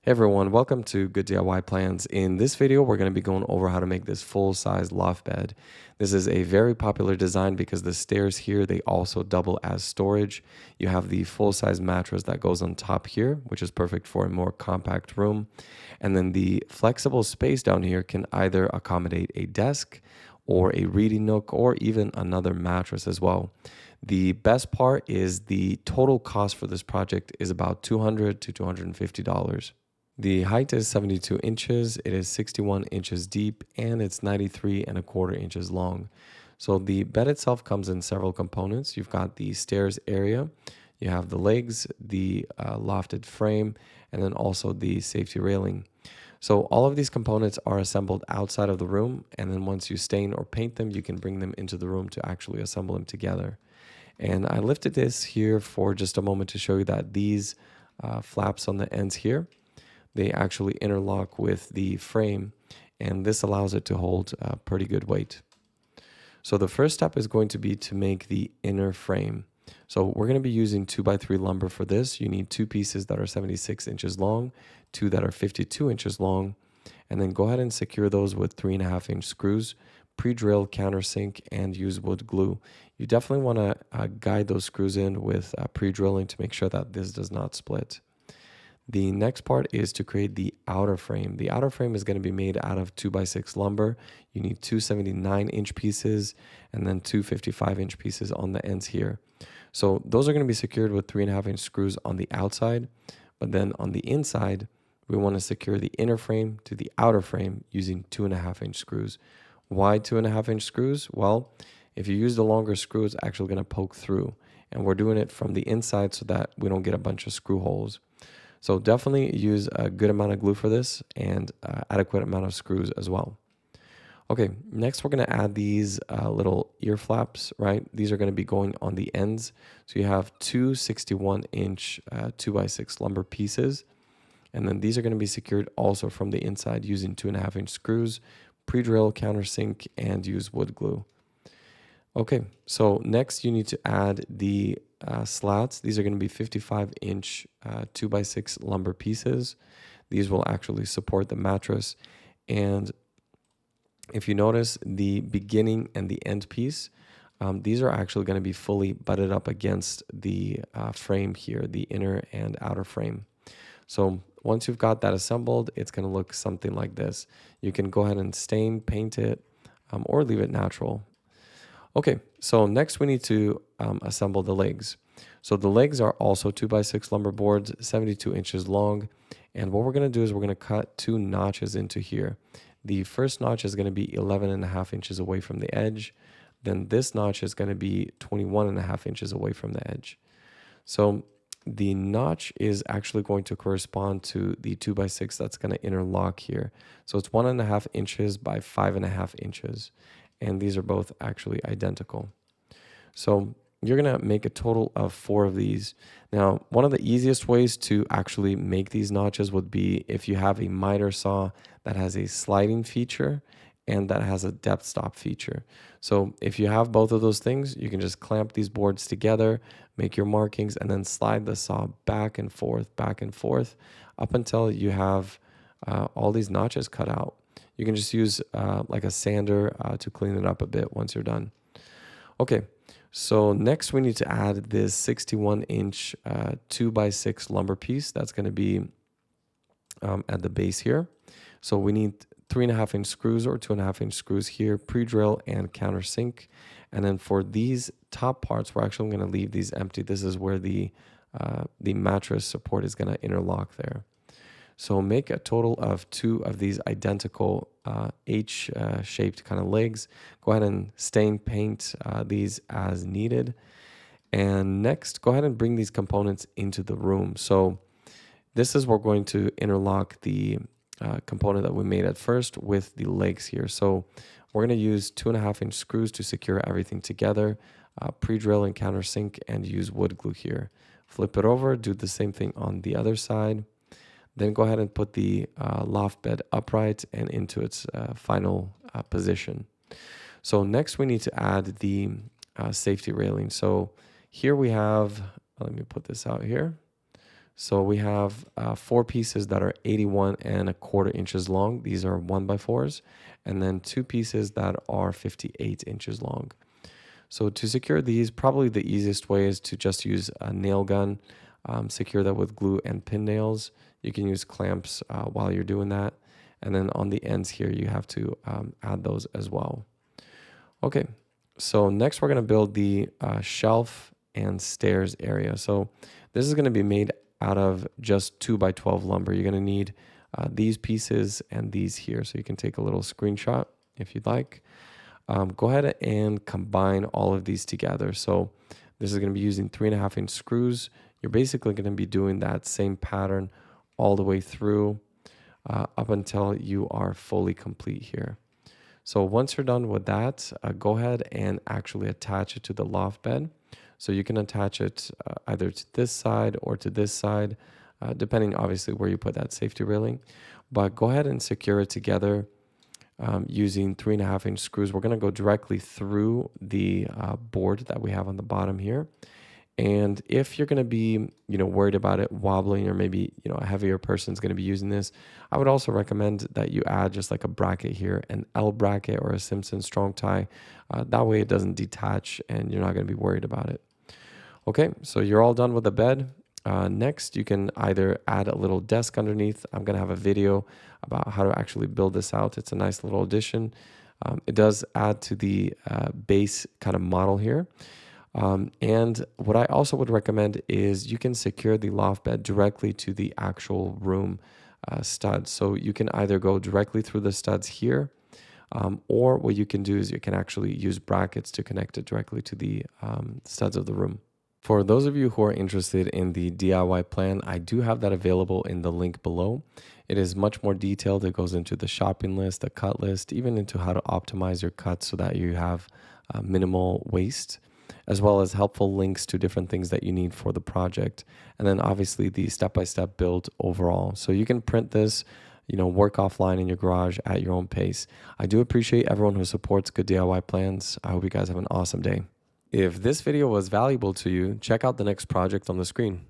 Hey everyone, welcome to Good DIY Plans. In this video, we're going to be going over how to make this full-size loft bed. This is a very popular design because the stairs here, they also double as storage. You have the full-size mattress that goes on top here, which is perfect for a more compact room. And then the flexible space down here can either accommodate a desk or a reading nook or even another mattress as well. The best part is the total cost for this project is about $200 to $250. The height is 72 inches, it is 61 inches deep, and it's 93 and a quarter inches long. So the bed itself comes in several components. You've got the stairs area, you have the legs, the lofted frame, and then also the safety railing. So all of these components are assembled outside of the room, and then once you stain or paint them, you can bring them into the room to actually assemble them together. And I lifted this here for just a moment to show you that these flaps on the ends here, they actually interlock with the frame, and this allows it to hold a pretty good weight. So the first step is going to be to make the inner frame. So we're going to be using 2x3 lumber for this. You need two pieces that are 76 inches long, two that are 52 inches long, and then go ahead and secure those with 3.5-inch screws. Pre-drill, countersink, and use wood glue. You definitely want to guide those screws in with pre-drilling to make sure that this does not split. The next part is to create the outer frame. The outer frame is going to be made out of 2x6 lumber. You need two 79-inch pieces and then two 55-inch pieces on the ends here. So those are going to be secured with 3.5-inch screws on the outside, but then on the inside, we want to secure the inner frame to the outer frame using 2.5-inch screws. Why 2.5-inch screws? Well, if you use the longer screw, it's actually going to poke through, and we're doing it from the inside so that we don't get a bunch of screw holes. So definitely use a good amount of glue for this and adequate amount of screws as well. Okay, next we're going to add these little ear flaps, right? These are going to be going on the ends. So you have two 61-inch 2x6 lumber pieces. And then these are going to be secured also from the inside using 2.5-inch screws, pre-drill, countersink, and use wood glue. Okay, so next you need to add the slats. These are going to be 55-inch 2x6 lumber pieces. These will actually support the mattress. And if you notice the beginning and the end piece, these are actually going to be fully butted up against the frame here, the inner and outer frame. So once you've got that assembled, it's going to look something like this. You can go ahead and stain, paint it, or leave it natural. Okay, so next we need to assemble the legs. So the legs are also 2x6 lumber boards, 72 inches long. And what we're going to do is we're going to cut two notches into here. The first notch is going to be 11.5 inches away from the edge. Then this notch is going to be 21.5 inches away from the edge. So the notch is actually going to correspond to the 2x6 that's going to interlock here. So it's 1.5 inches by 5.5 inches. And these are both actually identical. So you're going to make a total of 4 of these. Now, one of the easiest ways to actually make these notches would be if you have a miter saw that has a sliding feature and that has a depth stop feature. So if you have both of those things, you can just clamp these boards together, make your markings, and then slide the saw back and forth up until you have all these notches cut out. You can just use like a sander to clean it up a bit once you're done. Okay, so next we need to add this 61-inch 2x6 lumber piece that's going to be at the base here. So we need 3.5-inch screws or 2.5-inch screws here, pre-drill and countersink. And then for these top parts, we're actually going to leave these empty. This is where the mattress support is going to interlock there. So make a total of 2 of these identical H-shaped kind of legs. Go ahead and stain paint these as needed. And next, go ahead and bring these components into the room. So this is where we're going to interlock the component that we made at first with the legs here. So we're going to use 2.5-inch screws to secure everything together, pre-drill and countersink, and use wood glue here. Flip it over, do the same thing on the other side. Then go ahead and put the loft bed upright and into its final position. So next we need to add the safety railing. So here we have, let me put this out here. So we have 4 pieces that are 81 1/4 inches long. These are 1x4s, and then 2 pieces that are 58 inches long. So to secure these, probably the easiest way is to just use a nail gun, secure that with glue and pin nails. You can use clamps while you're doing that. And then on the ends here, you have to add those as well. Okay, so next we're gonna build the shelf and stairs area. So this is gonna be made out of just 2x12 lumber. You're gonna need these pieces and these here. So you can take a little screenshot if you'd like. Go ahead and combine all of these together. So this is going to be using 3.5-inch screws. You're basically going to be doing that same pattern all the way through up until you are fully complete here. So once you're done with that, go ahead and actually attach it to the loft bed. So you can attach it either to this side or to this side, depending obviously where you put that safety railing. But go ahead and secure it together. Using 3.5-inch screws. We're going to go directly through the board that we have on the bottom here. And if you're going to be, worried about it wobbling, or maybe, a heavier person is going to be using this, I would also recommend that you add just like a bracket here, an L bracket or a Simpson strong tie. That way it doesn't detach and you're not going to be worried about it. Okay, so you're all done with the bed. Next, you can either add a little desk underneath. I'm going to have a video about how to actually build this out. It's a nice little addition. It does add to the base kind of model here. And what I also would recommend is you can secure the loft bed directly to the actual room studs. So you can either go directly through the studs here, or what you can do is you can actually use brackets to connect it directly to the studs of the room. For those of you who are interested in the DIY plan, I do have that available in the link below. It is much more detailed. It goes into the shopping list, the cut list, even into how to optimize your cuts so that you have minimal waste, as well as helpful links to different things that you need for the project. And then obviously the step-by-step build overall. So you can print this, work offline in your garage at your own pace. I do appreciate everyone who supports good DIY plans. I hope you guys have an awesome day. If this video was valuable to you, check out the next project on the screen.